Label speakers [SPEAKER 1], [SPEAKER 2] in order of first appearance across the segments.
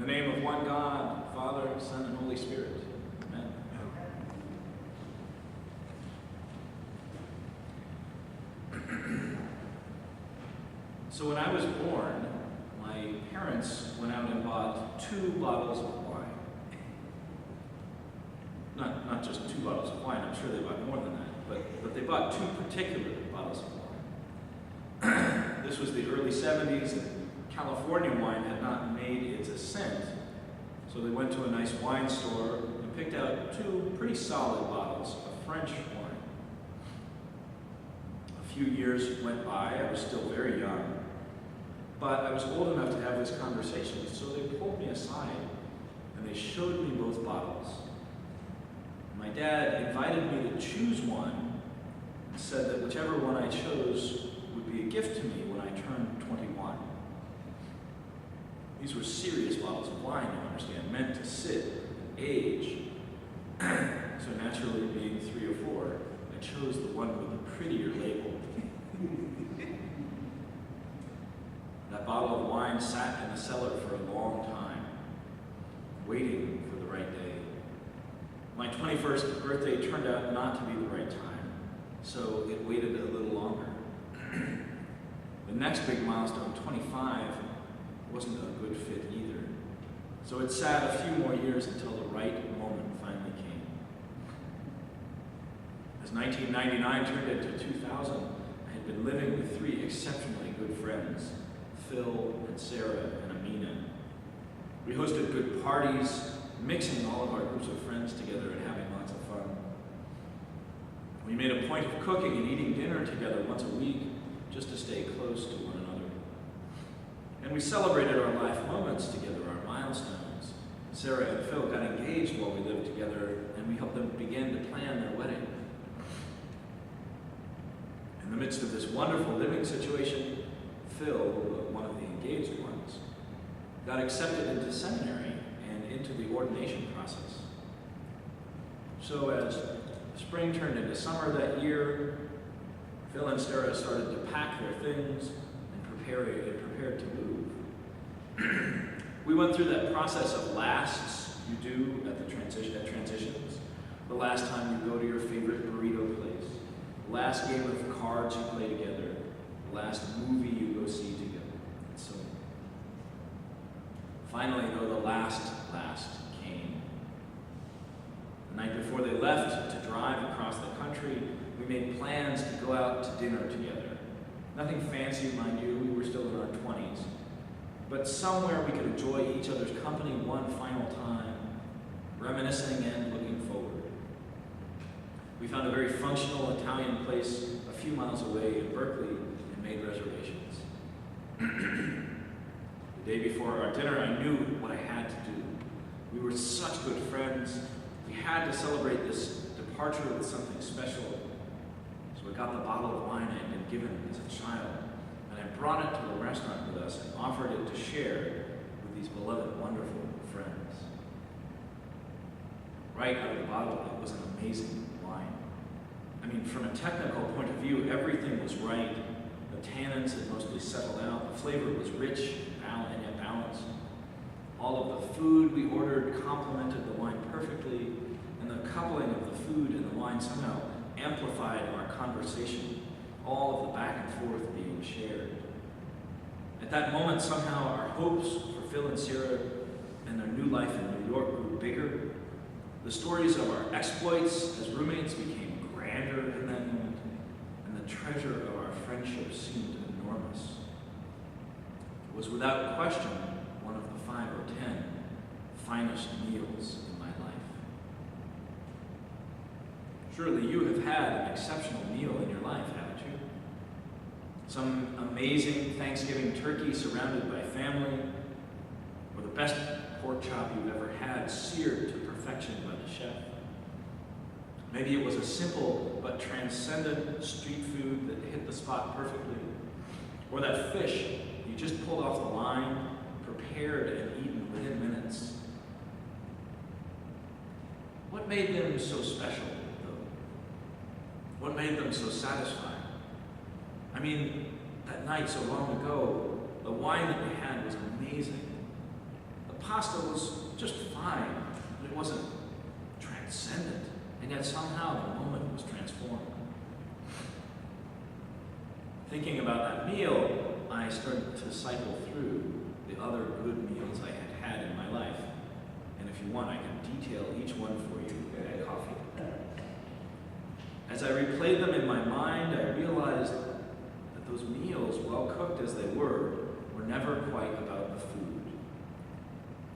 [SPEAKER 1] In the name of one God, Father, Son, and Holy Spirit. Amen. So when I was born, my parents went out and bought 2 bottles of wine. Not just 2 bottles of wine, I'm sure they bought more than that, but they bought 2 particular bottles of wine. This was the early 70s, and California wine had not made its ascent, so they went to a nice wine store and picked out 2 pretty solid bottles of French wine. A few years went by. I was still very young, but I was old enough to have this conversation, so they pulled me aside and they showed me both bottles. My dad invited me to choose one and said that whichever one I chose would be a gift to me when I turned 21. These were serious bottles of wine, you understand, meant to sit and age. So naturally, being 3 or 4, I chose the one with the prettier label. That bottle of wine sat in the cellar for a long time, waiting for the right day. My 21st birthday turned out not to be the right time, so it waited a little longer. The next big milestone, 25, wasn't a good fit either. So it sat a few more years until the right moment finally came. As 1999 turned into 2000, I had been living with 3 exceptionally good friends, Phil and Sarah and Amina. We hosted good parties, mixing all of our groups of friends together and having lots of fun. We made a point of cooking and eating dinner together once a week just to stay close to one another. And we celebrated our life moments together, our milestones. Sarah and Phil got engaged while we lived together, and we helped them begin to plan their wedding. In the midst of this wonderful living situation, Phil, one of the engaged ones, got accepted into seminary and into the ordination process. So as spring turned into summer that year, Phil and Sarah started to pack their things and prepared to move. We went through that process of lasts you do at transitions. The last time you go to your favorite burrito place, the last game of cards you play together, the last movie you go see together, and so on. Finally, though, the last came. The night before they left to drive across the country, we made plans to go out to dinner together. Nothing fancy, mind you, we were still in our 20s. But somewhere we could enjoy each other's company one final time, reminiscing and looking forward. We found a very functional Italian place a few miles away in Berkeley and made reservations. The day before our dinner, I knew what I had to do. We were such good friends. We had to celebrate this departure with something special. So I got the bottle of wine I had been given as a child, and I brought it to the restaurant with us and offered it to share with these beloved, wonderful friends. Right out of the bottle, it was an amazing wine. I mean, from a technical point of view, everything was right. The tannins had mostly settled out. The flavor was rich and yet balanced. All of the food we ordered complemented the wine perfectly, and the coupling of the food and the wine somehow amplified our conversation, all of the back and forth being shared. At that moment, somehow our hopes for Phil and Sarah and their new life in New York grew bigger. The stories of our exploits as roommates became grander in that moment, and the treasure of our friendship seemed enormous. It was without question one of the 5 or 10 finest meals in my life. Surely you have had an exceptional meal in your life, haven't you? Some amazing Thanksgiving turkey surrounded by family, or the best pork chop you've ever had, seared to perfection by the chef. Maybe it was a simple but transcendent street food that hit the spot perfectly, or that fish you just pulled off the line, prepared and eaten within minutes. What made them so special, though? What made them so satisfying? I mean, that night so long ago, the wine that we had was amazing. The The pasta was just fine, but it wasn't transcendent, and yet somehow the moment was transformed. Thinking about that meal, I started to cycle through the other good meals I had had in my life. And if you want, I can detail each one for you at coffee. As I replayed them in my mind, I realized that those meals, well cooked as they were never quite about the food.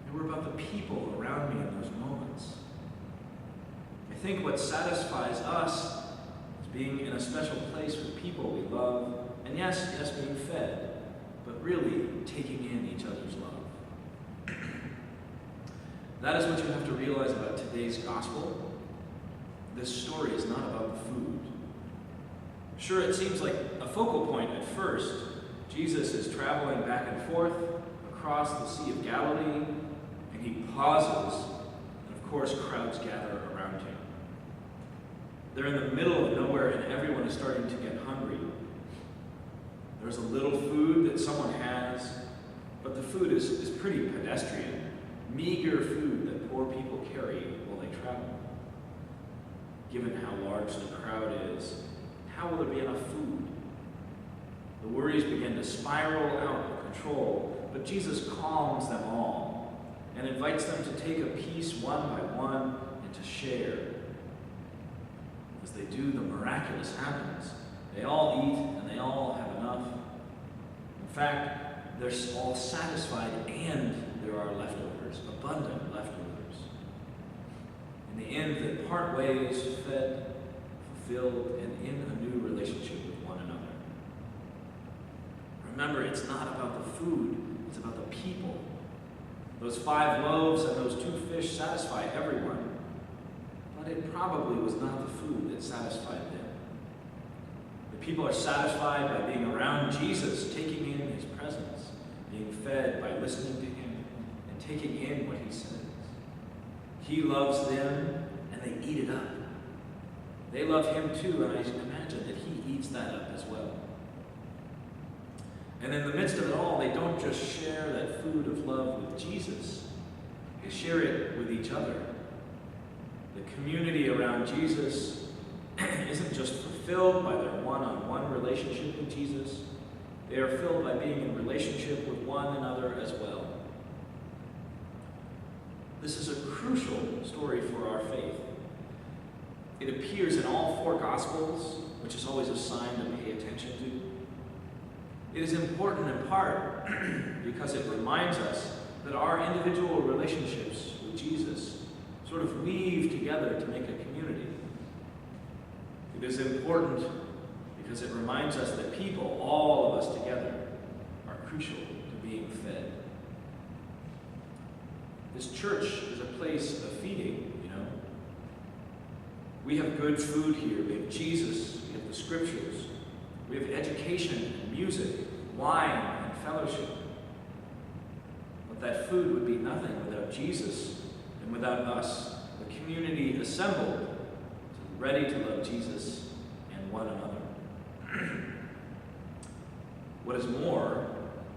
[SPEAKER 1] They were about the people around me in those moments. I think what satisfies us is being in a special place with people we love, and yes, being fed, but really taking in each other's love. That is what you have to realize about today's gospel. This story is not about the food. Sure, it seems like a focal point at first. Jesus is traveling back and forth across the Sea of Galilee, and he pauses, and of course crowds gather around him. They're in the middle of nowhere, and everyone is starting to get hungry. There's a little food that someone has, but the food is pretty pedestrian, meager food that poor people carry while they travel. Given how large the crowd is, how will there be enough food? The worries begin to spiral out of control, but Jesus calms them all and invites them to take a piece one by one and to share. As they do, the miraculous happens. They all eat and they all have enough. In fact, they're all satisfied and there are leftovers, abundant leftovers. In the end, they part ways, fed, fulfilled, and in a new relationship with one another. Remember, it's not about the food, it's about the people. Those 5 loaves and those 2 fish satisfy everyone, but it probably was not the food that satisfied them. The people are satisfied by being around Jesus, taking in his presence, being fed by listening to him and taking in what he says. He loves them, and they eat it up. They love him too, and I imagine that he eats that up as well. And in the midst of it all, they don't just share that food of love with Jesus, they share it with each other. The community around Jesus isn't just fulfilled by their one-on-one relationship with Jesus, they are filled by being in relationship with one another as well. This is a crucial story for our faith. It appears in all 4 Gospels, which is always a sign to pay attention to. It is important in part because it reminds us that our individual relationships with Jesus sort of weave together to make a community. It is important because it reminds us that people, all of us together, are crucial to being fed. This church is a place of feeding, you know. We have good food here. We have Jesus, we have the scriptures, we have education and music, wine and fellowship. But that food would be nothing without Jesus and without us, the community assembled, ready to love Jesus and one another. What is more,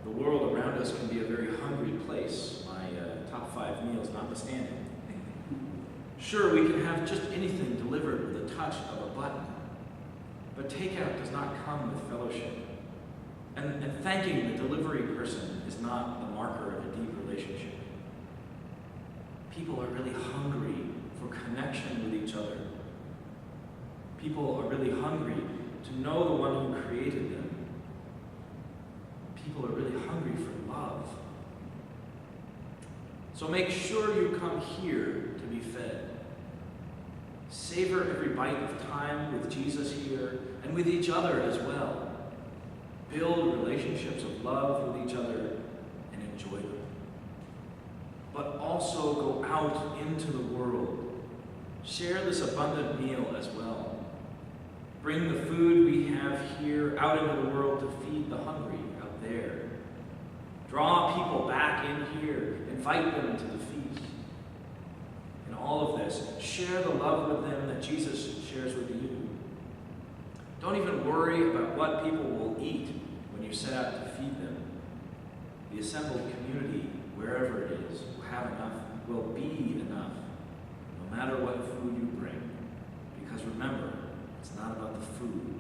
[SPEAKER 1] the world around us can be a very hungry place, my top 5 meals notwithstanding. Sure, we can have just anything delivered with a touch of a button, but takeout does not come with fellowship. And thanking the delivery person is not the marker of a deep relationship. People are really hungry for connection with each other. People are really hungry to know the one who created them. People are really hungry for love. So make sure you come here to be fed. Savor every bite of time with Jesus here and with each other as well. Build relationships of love with each other and enjoy them. But also go out into the world. Share this abundant meal as well. Bring the food we have here out into the world to feed the hungry out there. Draw people back in here. Invite them to the feast. In all of this, share the love with them that Jesus shares with you. Don't even worry about what people will eat when you set out to feed them. The assembled community, wherever it is, will have enough, will be enough, no matter what food you bring. Because remember, it's not about the food,